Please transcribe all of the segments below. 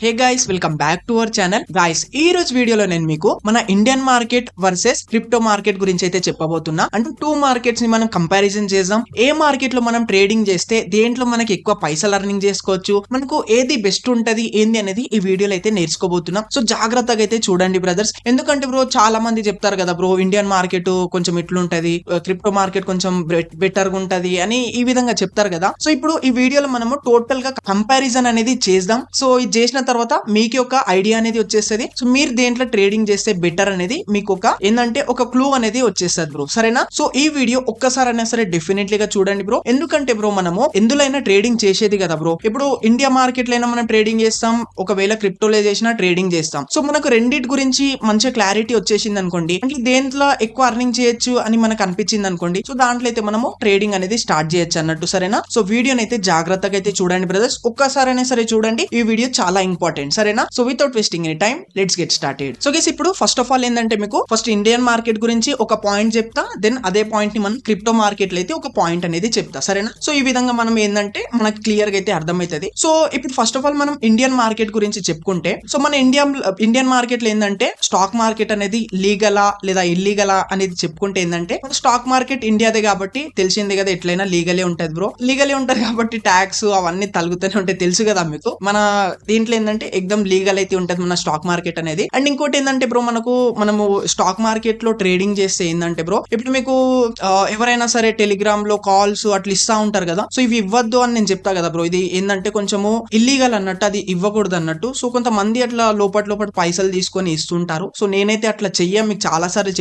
Hey guys, welcome back to our channel. Guys, ఈ రోజు వీడియోలో నేను మీకు మన Indian market versus crypto market గురించి అయితే చెప్పబోతున్నా. అంటే టూ మార్కెట్స్ ని మనం కంపారిజన్ చేద్దాం. ఏ మార్కెట్ లో మనం ట్రేడింగ్ చేస్తే దేంట్లో మనకి ఎక్కువ పైసలు అర్నింగ్ చేసుకోవచ్చు, మనకు ఏది బెస్ట్ ఉంటది ఏంది అనేది ఈ వీడియోలో అయితే నేర్చుకోబోతున్నాం. సో జాగ్రత్తగా అయితే చూడండి బ్రదర్స్. ఎందుకంటే బ్రో చాలా మంది చెప్తారు కదా బ్రో, ఇండియన్ మార్కెట్ కొంచెం ఇట్లుంటది, క్రిప్టో మార్కెట్ కొంచెం బెటర్ గా ఉంటది అని ఈ విధంగా చెప్తారు కదా. సో ఇప్పుడు ఈ వీడియోలో మనము టోటల్ గా కంపారిజన్ అనేది చేద్దాం. సో ఇది చేసిన తర్వాత మీకు ఒక ఐడియా అనేది వచ్చేస్తుంది. సో మీరు దేంట్లో ట్రేడింగ్ చేస్తే బెటర్ అనేది మీకు ఒక ఏంటంటే ఒక క్లూ అనేది వచ్చేస్తుంది బ్రో, సరేనా? సో ఈ వీడియో ఒక్కసారైనా సరే డెఫినెట్లీ గా చూడండి బ్రో. ఎందుకంటే బ్రో మనము ఎందులోనైనా ట్రేడింగ్ చేసేది కదా బ్రో. ఇప్పుడు ఇండియా మార్కెట్ లో అయినా మనం ట్రేడింగ్ చేస్తాం, ఒకవేళ క్రిప్టోలో చేసినా ట్రేడింగ్ చేస్తాం. సో మనకు రెండింటి గురించి మంచి క్లారిటీ వచ్చేసింది అనుకోండి, అంటే దేంట్లో ఎక్కువ అర్నింగ్ చేయొచ్చు అని మనకు అనిపించింది అనుకోండి, సో దాంట్లో అయితే మనము ట్రేడింగ్ అనేది స్టార్ట్ చేయొచ్చు అన్నట్టు, సరేనా? సో వీడియోని అయితే జాగ్రత్తగా అయితే చూడండి బ్రదర్స్, ఒక్కసారైనా సరే చూడండి. ఈ వీడియో చాలా ఇంపార్టెంట్, సరేనా? So without wasting any time let's get started. So guys, ఇప్పుడు ఫస్ట్ ఆఫ్ ఆల్ ఏంటంటే మీకు ఫస్ట్ ఇండియన్ మార్కెట్ గురించి ఒక పాయింట్ చెప్తా, దెన్ అదే పాయింట్ ని మనం క్రిప్టో మార్కెట్ లో అయితే ఒక పాయింట్ అనేది చెప్తా, సరేనా? సో ఈ విధంగా మనం ఏంటంటే మనకి క్లియర్ గా అయితే అర్థమవుతుంది. సో ఇప్పుడు ఫస్ట్ ఆఫ్ ఆల్ మనం ఇండియన్ మార్కెట్ గురించి చెప్పుకుంటే, సో మన ఇండియన్ మార్కెట్ లో ఏంటంటే స్టాక్ మార్కెట్ అనేది లీగలా లేదా ఇల్లీగలా అనేది చెప్పుకుంటే ఏంటంటే, స్టాక్ మార్కెట్ ఇండియాదే కాబట్టి తెలిసిందే కదా, ఎట్లయినా లీగలే ఉంటది బ్రో. లీగలే ఉంటది కాబట్టి ట్యాక్స్ అవన్నీ తగ్గుతూనే ఉంటాయి, తెలుసు కదా మీకు. మన దీంట్లో ఏంటంటే ఎక్దమ్ లీగల్ అయితే ఉంటది మన స్టాక్ మార్కెట్ అనేది. అండ్ ఇంకోటి ఏంటంటే బ్రో, మనము స్టాక్ మార్కెట్ లో ట్రేడింగ్ చేస్తే ఏంటంటే బ్రో, ఇప్పుడు మీకు ఎవరైనా సరే టెలిగ్రామ్ లో కాల్స్ అట్లా ఇస్తా ఉంటారు కదా. సో ఇవి ఇవ్వద్దు అని నేను చెప్తా కదా బ్రో, ఇది ఏంటంటే కొంచెము ఇల్లీగల్ అన్నట్టు, అది ఇవ్వకూడదు అన్నట్టు. సో కొంతమంది అట్లా లోపల పైసలు తీసుకొని ఇస్తుంటారు. సో నేనైతే అట్లా చెయ్య, మీకు చాలా సార్లు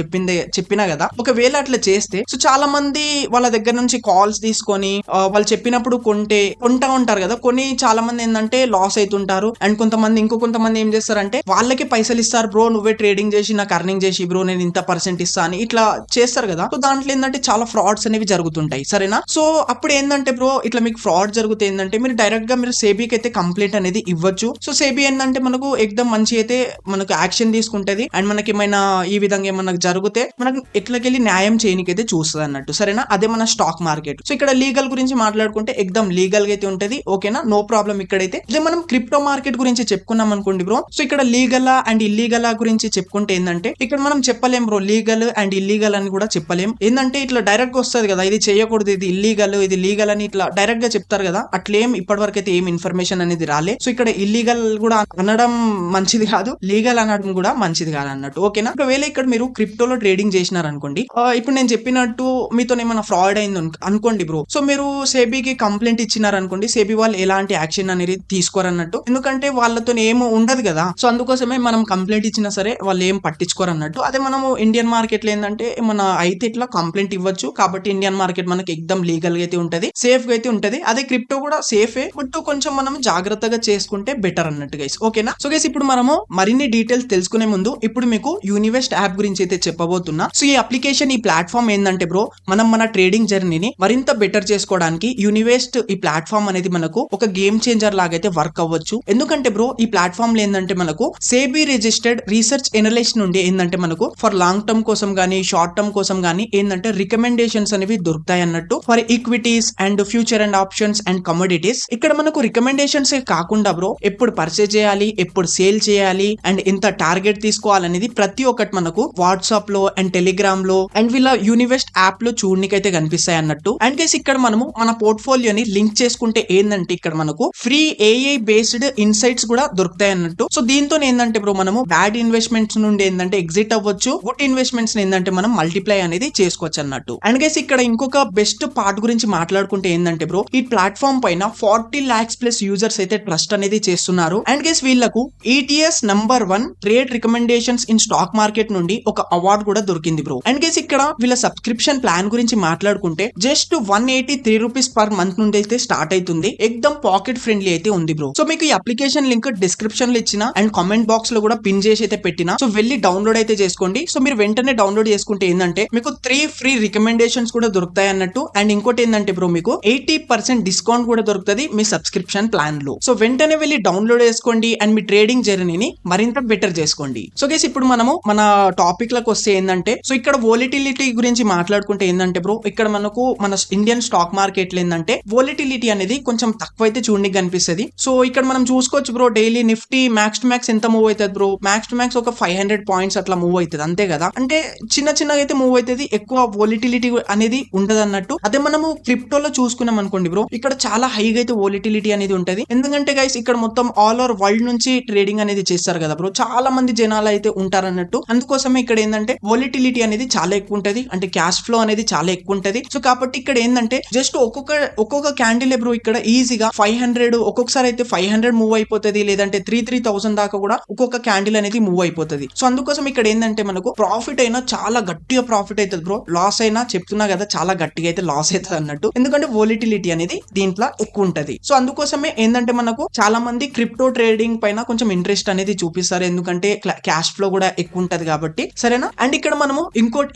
చెప్పినా కదా. ఒకవేళ అట్లా చేస్తే సో చాలా మంది వాళ్ళ దగ్గర నుంచి కాల్స్ తీసుకొని వాళ్ళు చెప్పినప్పుడు కొంటా ఉంటారు కదా. కొన్ని చాలా మంది ఏంటంటే లాస్ అవుతుంటారు. అండ్ కొంతమంది ఏం చేస్తారంటే వాళ్ళకి పైసలు ఇస్తారు, బ్రో నువ్వే ట్రేడింగ్ చేసి నాకు అర్నింగ్ చేసి బ్రో నేను ఇంత పర్సెంట్ ఇస్తా అని ఇట్లా చేస్తారు కదా. సో దాంట్లో ఏంటంటే చాలా ఫ్రాడ్స్ అనేవి జరుగుతుంటాయి, సరేనా? సో అప్పుడు ఏంటంటే బ్రో, ఇట్లా మీకు ఫ్రాడ్ జరుగుతుంది ఏంటంటే మీరు డైరెక్ట్ గా మీరు సేబీకి అయితే కంప్లైంట్ అనేది ఇవ్వచ్చు. సో సేబీ ఏంటంటే మనకు ఎక్దమ్ మంచి అయితే మనకు యాక్షన్ తీసుకుంటది. అండ్ మనకి ఏమైనా ఈ విధంగా ఏమన్నా జరిగితే మనకు ఎట్లకెళ్ళి న్యాయం చేయనికి అయితే చూస్తుంది అన్నట్టు, సరేనా? అదే మన స్టాక్ మార్కెట్. సో ఇక్కడ లీగల్ గురించి మాట్లాడుకుంటే ఎక్దమ్ లీగల్ గా అయితే ఉంటది, ఓకేనా? No problem. ఇక్కడైతే ఇదే మనం క్రిప్టో మార్కెట్ గురించి చెప్పుకున్నాం అనుకోండి బ్రో. సో ఇక్కడ లీగల్ అండ్ ఇల్లీగల్ గురించి చెప్పుకుంటే ఏంటంటే ఇక్కడ మనం చెప్పలేం బ్రో, లీగల్ అండ్ ఇల్లీగల్ అని కూడా చెప్పలేం. ఏంటంటే ఇట్లా డైరెక్ట్ గా వస్తుంది కదా, ఇది చేయకూడదు, ఇది ఇల్లీగల్, ఇది లీగల్ అని ఇట్లా డైరెక్ట్ గా చెప్తారు కదా. అట్లేం ఇప్పటి వరకు అయితే ఏం ఇన్ఫర్మేషన్ అనేది రాలే. సో ఇక్కడ ఇల్లీగల్ కూడా అనడం మంచిది కాదు, లీగల్ అనడం కూడా మంచిది కాదు అన్నట్టు, ఓకేనా? ఒకవేళ ఇక్కడ మీరు క్రిప్టోలో ట్రేడింగ్ చేసినారు అనుకోండి, ఇప్పుడు నేను చెప్పినట్టు మీతో ఏమైనా ఫ్రాడ్ అయింది అనుకోండి బ్రో. సో మీరు సేబీకి కంప్లైంట్ ఇచ్చినారు అనుకోండి, సేబీ వాళ్ళు ఎలాంటి యాక్షన్ అనేది తీసుకోరన్నట్టు, ఎందుకంటే వాళ్ళతో ఏమో ఉండదు కదా. సో అందుకోసమే మనం కంప్లైంట్ ఇచ్చినా సరే వాళ్ళు ఏం పట్టించుకోరు అన్నట్టు. అదే మనము ఇండియన్ మార్కెట్ లో ఏంటంటే మన అయితే ఇట్లా కంప్లైంట్ ఇవ్వచ్చు, కాబట్టి ఇండియన్ మార్కెట్ మనకి ఎక్దమ్ లీగల్ గా అయితే ఉంటది, సేఫ్ గా అయితే ఉంటది. అదే క్రిప్టో కూడా సేఫే, బట్ కొంచెం మనం జాగ్రత్తగా చేసుకుంటే బెటర్ అన్నట్టు గైస్, ఓకేనా? సో గైస్, ఇప్పుడు మనము మరిన్ని డీటెయిల్స్ తెలుసుకునే ముందు ఇప్పుడు మీకు యూనివెస్ట్ యాప్ గురించి అయితే చెప్పబోతున్నా. సో ఈ అప్లికేషన్, ఈ ప్లాట్ఫామ్ ఏంటంటే బ్రో, మన ట్రేడింగ్ జర్నీని మరింత బెటర్ చేసుకోవడానికి యూనివెస్ట్ ఈ ప్లాట్ఫామ్ అనేది మనకు ఒక గేమ్ చేంజర్ లాగా అయితే వర్క్ అవ్వచ్చు. ఎందుకంటే బ్రో ఈ ప్లాట్ఫామ్ లో ఏంటంటే మనకు సేబీ రిజిస్టర్డ్ రీసెర్చ్ ఎనలిస్ట్ నుండి ఏంటంటే మనకు ఫర్ లాంగ్ టర్మ్ కోసం గానీ షార్ట్ టర్మ్ కోసం గానీ ఏంటంటే రికమెండేషన్స్ అనేవి దొరుకుతాయి అన్నట్టు, for equities and future and options and commodities. ఇక్కడ మనకు రికమెండేషన్స్ కాకుండా బ్రో ఎప్పుడు పర్చేజ్ చేయాలి, ఎప్పుడు సేల్ చేయాలి అండ్ ఎంత టార్గెట్ తీసుకోవాలనేది ప్రతి ఒక్కటి మనకు వాట్సాప్ లో అండ్ టెలిగ్రామ్ లో అండ్ వీళ్ళ యూనివెస్ట్ యాప్ లో చూడనికైతే కనిపిస్తాయి అన్నట్టు. అండ్ కేసు ఇక్కడ మనము మన పోర్ట్ఫోలియోని లింక్ చేసుకుంటే ఏంటంటే ఇక్కడ మనకు ఫ్రీ ఏఐ బేస్డ్ ఇన్సైట్స్ కూడా దొరుకుతాయి అన్నట్టు. సో దీంతో ఏంటంటే బ్రో మనము బ్యాడ్ ఇన్వెస్ట్మెంట్స్ నుండి ఏంటంటే ఎగ్జిట్ అవ్వచ్చు, గుడ్ ఇన్వెస్ట్మెంట్స్ ఏంటంటే మనం మల్టిప్లై అనేది చేసుకోవచ్చు అన్నట్టు. అండ్ గైస్ ఇక్కడ ఇంకొక బెస్ట్ పార్ట్ గురించి మాట్లాడుకుంటే ఏంటంటే బ్రో, ఈ ప్లాట్ఫామ్ పైన 40 lakhs ప్లస్ యూజర్స్ అయితే ట్రస్ట్ అనేది చేస్తున్నారు. అండ్ గైస్ వీళ్ళకు ETS #1 trade recommendations in stock market నుండి ఒక అవార్డు కూడా దొరికింది బ్రో. అండ్ గైస్ ఇక్కడ వీళ్ళ సబ్స్క్రిప్షన్ ప్లాన్ గురించి మాట్లాడుకుంటే జస్ట్ 183 రూపీస్ పర్ మంత్ నుండి అయితే స్టార్ట్ అవుతుంది, ఎక్దమ్ పాకెట్ ఫ్రెండ్లీ అయితే ఉంది బ్రో. సో మీకు ఈ అప్లికేషన్ లింక్ డిస్క్రిప్షన్ లో ఇచ్చిన అండ్ కామెంట్ బాక్స్ లో కూడా పిన్ చేసి అయితే పెట్టిన, సో వెళ్ళి డౌన్లోడ్ అయితే చేసుకోండి. సో మీరు వెంటనే డౌన్లోడ్ చేసుకుంటే ఏంటంటే మీకు 3 ఫ్రీ రికమెండేషన్స్ కూడా దొరుకుతాయి అన్నట్టు. అండ్ ఇంకోటి ఏంటంటే బ్రో మీకు 80% డిస్కౌంట్ కూడా దొరుకుతుంది మీ సబ్స్క్రిప్షన్ ప్లాన్ లో. సో వెంటనే వెళ్ళి డౌన్లోడ్ చేసుకోండి అండ్ మీ ట్రేడింగ్ జర్నీని మరింత బెటర్ చేసుకోండి. సో గైస్ ఇప్పుడు మనము మన టాపిక్ లకు వస్తే ఏంటంటే, సో ఇక్కడ వోలటిలిటీ గురించి మాట్లాడుకుంటే ఏంటంటే బ్రో, ఇక్కడ మనకు మన ఇండియన్ స్టాక్ మార్కెట్ లో ఏంటంటే వోలటిలిటీ అనేది కొంచెం తక్కువ అయితే చూడడానికి కనిపిస్తుంది. సో ఇక్కడ మనం చూసుకోవచ్చు చూసుకోవచ్చు bro, daily Nifty max to max ఎంత మూవ్ అవుతుంది బ్రో, మ్యాక్స్ టు మ్యాక్స్ ఒక 500 పాయింట్స్ అట్లా మూవ్ అవుతుంది అంతే కదా. అంటే చిన్న చిన్నగా అయితే మూవ్ అవుతుంది, ఎక్కువ వోలిటిలిటీ అనేది ఉండదు అన్నట్టు. అదే మనము క్రిప్టోలో చూసుకున్నాం అనుకోండి బ్రో, ఇక్కడ చాలా హైగా అయితే వోలిటిలిటీ అనేది ఉంటది. ఎందుకంటే గైస్ ఇక్కడ మొత్తం ఆల్ ఓవర్ వరల్డ్ నుంచి ట్రేడింగ్ అనేది చేస్తారు కదా బ్రో, చాలా మంది జనాలు అయితే ఉంటారు అన్నట్టు. అందుకోసమే ఇక్కడ ఏంటంటే వోలిటిలిటీ అనేది చాలా ఎక్కువ ఉంటది, అంటే క్యాష్ ఫ్లో అనేది చాలా ఎక్కువ ఉంటది. సో కాబట్టి ఇక్కడ ఏంటంటే జస్ట్ ఒక్కొక్క క్యాండిల్ బ్రో ఇక్కడ ఈజీగా 500, ఒక్కొక్కసారి అయితే 500 మూవ్ అయిపోతుంది, లేదంటే 3,000 దాకా కూడా ఒక్కొక్క క్యాండిల్ అనేది మూవ్ అయిపోతుంది. సో అందుకోసం ఇక్కడ ఏంటంటే మనకు ప్రాఫిట్ అయినా చాలా గట్టిగా ప్రాఫిట్ అవుతుంది బ్రో, లాస్ అయినా చెప్తున్నా కదా చాలా గట్టిగా అయితే లాస్ అవుతుంది అన్నట్టు. ఎందుకంటే వోలిటిలిటీ అనేది దీంట్లో ఎక్కువ ఉంటది. సో అందుకోసమే ఏంటంటే మనకు చాలా మంది క్రిప్టో ట్రేడింగ్ పైన కొంచెం ఇంట్రెస్ట్ అనేది చూపిస్తారు, ఎందుకంటే క్యాష్ ఫ్లో కూడా ఎక్కువ ఉంటది కాబట్టి, సరేనా. అండ్ ఇక్కడ మనము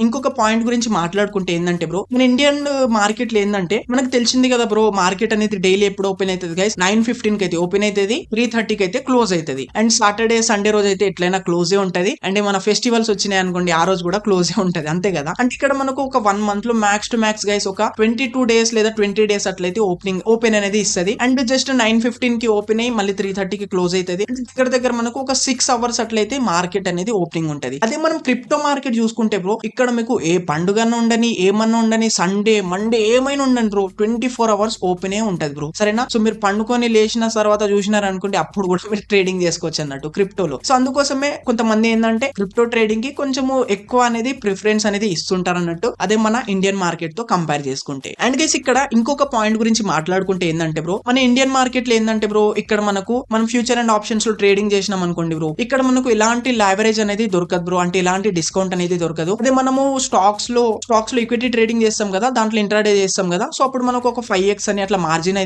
ఇంకొక పాయింట్ గురించి మాట్లాడుకుంటే ఏంటంటే బ్రో, మన ఇండియన్ మార్కెట్ లో ఏంటంటే మనకు తెలిసింది కదా బ్రో, మార్కెట్ అనేది డైలీ ఎప్పుడు ఓపెన్ అవుతుంది గైస్, 9:15 కి అయితే ఓపెన్ అవుతుంది, 3:30కి అయితే క్లోజ్ అవుతుంది. అండ్ సాటర్డే సండే రోజు అయితే ఎట్లయినా క్లోజే ఉంటది. అండ్ మన ఫెస్టివల్స్ వచ్చినాయి అనుకోండి, ఆ రోజు కూడా క్లోజే ఉంటది అంతే కదా. అంటే ఇక్కడ మనకు ఒక 1 మంత్ లో మ్యాక్స్ టు మ్యాక్స్ గైస్ ఒక 22 డేస్ లేదా 20 డేస్ అట్లయితే ఓపెన్ అనేది ఇస్తుంది. అండ్ జస్ట్ 9:15 కి ఓపెన్ అయ్యి మళ్ళీ 3:30కి క్లోజ్ అవుతుంది. దగ్గర మనకు ఒక 6 అవర్స్ అట్లయితే మార్కెట్ అనేది ఓపెనింగ్ ఉంటది. అదే మనం క్రిప్టో మార్కెట్ చూసుకుంటే బ్రో, ఇక్కడ మీకు ఏ పండుగన ఉండని, ఏమన్నా ఉండని, సండే మండే ఏమైనా ఉండండి బ్రో, 24 అవర్స్ ఓపెన్ ఉంటది బ్రో, సరేనా. సో మీరు పండుకొని లేచిన తర్వాత చూసినారు అనుకోండి, అప్పుడు కూడా మీరు ట్రేడింగ్ చేసుకోవచ్చు అన్నట్టు క్రిప్టోలో. సో అందుకోసమే కొంతమంది ఏంటంటే క్రిప్టో ట్రేడింగ్ కి కొంచెము ఎక్కువ అనేది ప్రిఫరెన్స్ అనేది ఇస్తుంటారు అన్నట్టు, అదే మన ఇండియన్ మార్కెట్ తో కంపేర్ చేసుకుంటే. అండ్ గైస్ ఇక్కడ ఇంకొక పాయింట్ గురించి మాట్లాడుకుంటే ఏంటంటే బ్రో, మన ఇండియన్ మార్కెట్ లో ఏంటంటే బ్రో, ఇక్కడ మనం ఫ్యూచర్ అండ్ ఆప్షన్స్ లో ట్రేడింగ్ చేసినాం అనుకోండి బ్రో, ఇక్కడ మనకు ఎలాంటి లావరేజ్ అనేది దొరకదు బ్రో, అంటే ఎలాంటి డిస్కౌంట్ అనేది దొరకదు. అదే మనము స్టాక్స్ లో ఈక్విటీ ట్రేడింగ్ చేస్తాం కదా, దాంట్లో ఇంట్రాడే చేస్తాం కదా, సో అప్పుడు మనకు ఒక 5x అని అట్లా మార్జిన్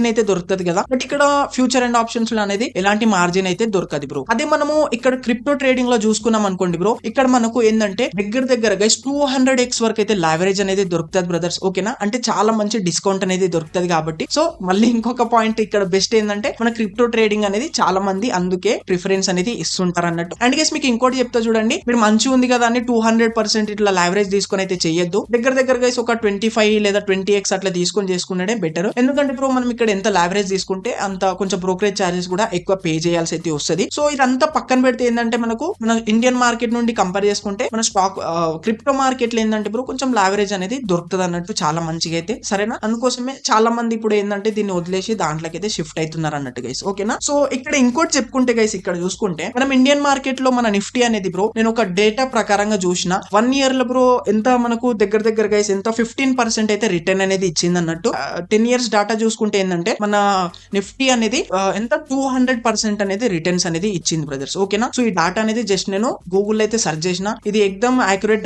అయితే దొరుకుతుంది కదా. బట్ ఇక్కడ ఫ్యూచర్ అండ్ ఆప్షన్స్ లో అనేది ఎలాంటి మార్జిన్ అయితే దొరకదు బ్రో. అదే మనము ఇక్కడ క్రిప్టో ట్రేడింగ్ లో చూసుకున్నాం అనుకోండి బ్రో, ఇక్కడ మనకు ఏంటంటే దగ్గర గైస్ 200x వరకు అయితే లావరేజ్ అనేది దొరుకుతుంది బ్రదర్స్, ఓకేనా. అంటే చాలా మంచి డిస్కౌంట్ అనేది దొరుకుతుంది కాబట్టి. సో మళ్ళీ ఇంకొక పాయింట్ ఇక్కడ బెస్ట్ ఏంటంటే మన క్రిప్టో ట్రేడింగ్ అనేది చాలా మంది అందుకే ప్రిఫరెన్స్ అనేది ఇస్తుంటారు అన్నట్టు. అండ్ గైస్ మీకు ఇంకోటి చెప్తా చూడండి, మీరు మంచి ఉంది కదా అని 200% ఇట్లా లావరేజ్ తీసుకొని అయితే చెయ్యొద్దు. దగ్గర గైస్ ఒక 25 లేదా 20x అట్లా తీసుకొని చేసుకున్నదే బెటర్. ఎందుకంటే బ్రో మనం ఇక్కడ ఎంత లావరేజ్ తీసుకుంటే అంత కొంచెం బ్రోకరేజ్ చార్జెస్ కూడా ఎక్కువ పే చేయాల్సి అయితే వస్తుంది. సో ఇదంతా పక్కన పెడితే ఏంటంటే మనకు మన ఇండియన్ మార్కెట్ నుండి కంపేర్ చేసుకుంటే మన క్రిప్టో మార్కెట్ లో ఏంటంటే బ్రో కొంచెం లావరేజ్ అనేది దొరుకుతుంది అన్నట్టు చాలా మంచిగా అయితే, సరేనా. అందుకోసమే చాలా మంది ఇప్పుడు ఏంటంటే దీన్ని వదిలేసి దాంట్లోకి అయితే షిఫ్ట్ అవుతున్నారు అన్నట్టు గైస్, ఓకేనా. సో ఇక్కడ ఇంకోటి చెప్పుకుంటే గైస్, ఇక్కడ చూసుకుంటే మనం ఇండియన్ మార్కెట్ లో మన నిఫ్టీ అనేది బ్రో, నేను ఒక డేటా ప్రకారంగా చూసిన 1 year లో బ్రో ఎంత మనకు దగ్గర గైస్ ఎంత 15% అయితే రిటర్న్ అనేది ఇచ్చింది అన్నట్టు. 10 years డాటా చూసుకుంటే ఏంటంటే మన నిఫ్టీ అనేది ఎంత 200% అనేది రిటర్న్స్ అనేది ఇచ్చింది బ్రదర్స్, ఓకేనా. సో ఈ డాటా అనేది జస్ట్ నేను గూగుల్ అయితే సెర్చ్ చేసిన, ఇది ఎక్దమ్ యాక్యురేట్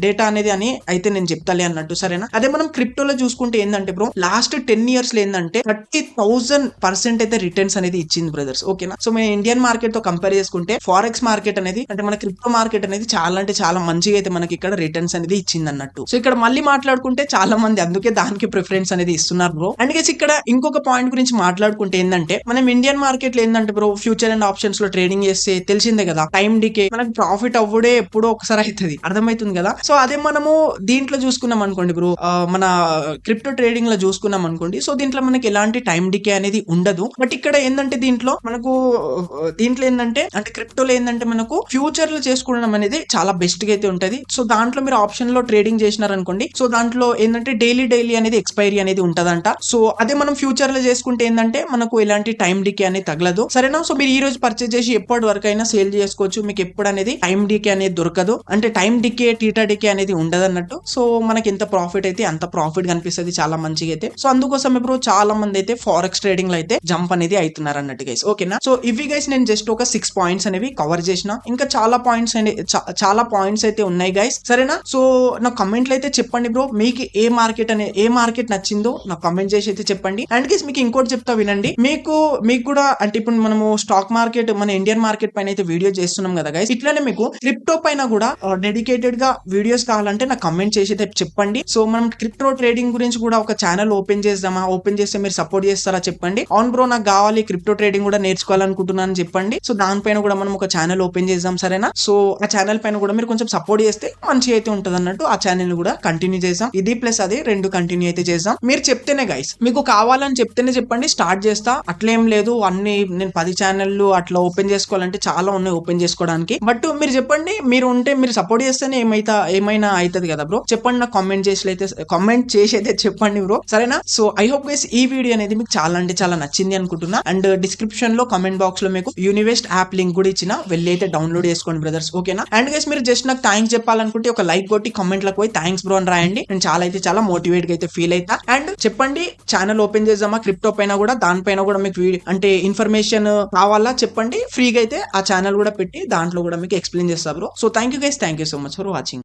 డేటా అనేది అని అయితే నేను చెప్తాలే అన్నట్టు, సరేనా. అదే మనం క్రిప్టోలో చూసుకుంటే ఏంటంటే బ్రో లాస్ట్ 10 years లో ఏంటంటే 30,000% అయితే రిటర్న్స్ అనేది ఇచ్చింది బ్రదర్స్, ఓకేనా. సో మన ఇండియన్ మార్కెట్ తో కంపేర్ చేసుకుంటే ఫారెక్స్ మార్కెట్ అనేది అంటే మన క్రిప్టో మార్కెట్ అనేది చాలా అంటే చాలా మంచిగా అయితే మనకి ఇక్కడ రిటర్న్స్ అనేది ఇచ్చింది అన్నట్టు. సో ఇక్కడ మళ్ళీ మాట్లాడుకుంటే చాలా మంది అందుకే దానికి ప్రిఫరెన్స్ అనేది ఇస్తున్నారు బ్రో. అండ్ గైస్ ఇక్కడ ఇంకొక పాయింట్ గురించి మాట్లాడుకుంటే ఏంటంటే మనం ఇండియన్ మార్కెట్ లో ఏంటంటే బ్రో ఫ్యూచర్ అండ్ ఆప్షన్స్ లో ట్రేడింగ్ చేస్తే తెలిసిందే కదా, టైం డికే మనకి ప్రాఫిట్ అవ్వడే ఎప్పుడో ఒకసారి అవుతుంది, అర్థమవుతుంది కదా. సో అదే మనము దీంట్లో చూసుకున్నాం అనుకోండి బ్రో, మన క్రిప్టో ట్రేడింగ్ లో చూసుకున్నాం అనుకోండి, సో దీంట్లో మనకి ఎలాంటి టైం డికే అనేది ఉండదు. బట్ ఇక్కడ ఏంటంటే దీంట్లో ఏంటంటే అంటే క్రిప్టోలో ఏంటంటే మనకు ఫ్యూచర్ లో చేసుకోవడం అనేది చాలా బెస్ట్ గా అయితే ఉంటది. సో దాంట్లో మీరు ఆప్షన్ లో ట్రేడింగ్ చేసినారనుకోండి, సో దాంట్లో ఏంటంటే డైలీ అనేది ఎక్స్పైరీ అనేది ఉంటదంట. సో అదే మనం ఫ్యూచర్ లో చేసుకుంటే ఏంటంటే మనకు ఎలాంటి టైం డికే అనేది తగలదు, సరేనా. సో మీరు ఈ రోజు పర్చేజ్ చేసి ఎప్పటి వరకు అయినా సేల్ చేసుకోవచ్చు, మీకు ఎప్పుడు అనేది టైం డికే అనేది దొరకదు, అంటే టైం డికే టీటా డికే అనేది ఉండదు అన్నట్టు. సో మనకి ఎంత ప్రాఫిట్ అయితే అంత ప్రాఫిట్ కనిపిస్తుంది చాలా మంచిగా అయితే. సో అందుకోసం ఇప్పుడు చాలా మంది అయితే ఫారెక్స్ ట్రేడింగ్ లో అయితే జంప్ అనేది అవుతున్నారు అన్నట్టు గైస్, ఓకేనా. సో ఇవి గైస్ నేను జస్ట్ ఒక 6 పాయింట్స్ అనేవి కవర్ చేసిన, ఇంకా చాలా పాయింట్స్ అయితే ఉన్నాయి గైస్, సరేనా. సో నా కమెంట్ లో అయితే చెప్పండి బ్రో, మీకు ఏ మార్కెట్ నచ్చిందో నాకు కమెంట్ చేసి అయితే చెప్పండి. అండ్ గైస్ మీకు ఇంకోటి చెప్తా వినండి, మీకు కూడా అంటే ఇప్పుడు మనము స్టాక్ మార్కెట్ మన ఇండియన్ మార్కెట్ పైన అయితే వీడియో చేస్తున్నాం కదా గైస్, ఇట్లానే మీకు క్రిప్టో పైన కూడా డెడికేటెడ్ గా వీడియోస్ కావాలంటే నాకు కమెంట్ చేసి అయితే చెప్పండి. సో మనం క్రిప్టో ట్రేడింగ్ గురించి కూడా ఒక ఛానల్ ఓపెన్ చేస్తే మీరు సపోర్ట్ చేస్తారా చెప్పండి. అవును బ్రో నాకు కావాలి క్రిప్టో ట్రేడింగ్ కూడా నేర్చుకోవాలనుకుంటున్నాను చెప్పండి. సో దానిపైన కూడా మనం ఒక ఛానల్ ఓపెన్ చేద్దాం, సరేనా. సో ఆ ఛానల్ పైన కూడా మీరు కొంచెం సపోర్ట్ చేస్తే మంచిగా అయితే ఉంటది అన్నట్టు, ఆ ఛానల్ కూడా కంటిన్యూ చేద్దాం, ఇది ప్లస్ అది రెండు కంటిన్యూ అయితే చేద్దాం. మీరు చెప్తేనే గైస్, మీకు కావాలని చెప్తేనే చెప్పండి, స్టార్ట్ చేస్తా. అట్లేం లేదు, అన్ని నేను 10 ఛానళ్ళు అట్లా ఓపెన్ చేసుకోవాలంటే చాలా ఉన్నాయి ఓపెన్ చేసుకోవడానికి. బట్ మీరు చెప్పండి, మీరు ఉంటే మీరు సపోర్ట్ చేస్తేనే ఏమైనా అవుతుంది కదా బ్రో. చెప్పండి నాకు కామెంట్ చేసి అయితే చెప్పండి బ్రో, సరేనా? సో ఐ హోప్ గైస్ ఈ వీడియో అనేది మీకు చాలా అంటే చాలా నచ్చింది అనుకుంటున్నా. అండ్ డిస్క్రిప్షన్ లో కామెంట్ బాక్స్ లో మీకు యూనివెస్ట్ యాప్ లింక్ కూడా ఇచ్చిన, వెళ్ళి అయితే డౌన్లోడ్ చేసుకోండి బ్రదర్స్, ఓకేనా? అండ్ గైస్ మీరు జస్ట్ నాకు థ్యాంక్స్ చెప్పాలనుకుంటే ఒక లైక్ కొట్టి కామెంట్ లకు పోయి థ్యాంక్స్ బ్రో అని రాయండి. నేను చాలా మోటివేట్ గా అయితే ఫీల్ అవుతా. అండ్ చెప్పండి ఛానల్ ఓపెన్ చేద్దామా క్రిప్టో పైన కూడా, దానిపైన కూడా మీకు అంటే ఇన్ఫర్మేషన్ కావాలా చెప్పండి, ఫ్రీగా అయితే ఆ ఛానల్ కూడా పెట్టి దాంట్లో కూడా మీకు ఎక్స్ప్లెయిన్ చేస్తా bro. So thank you guys, thank you so much for watching.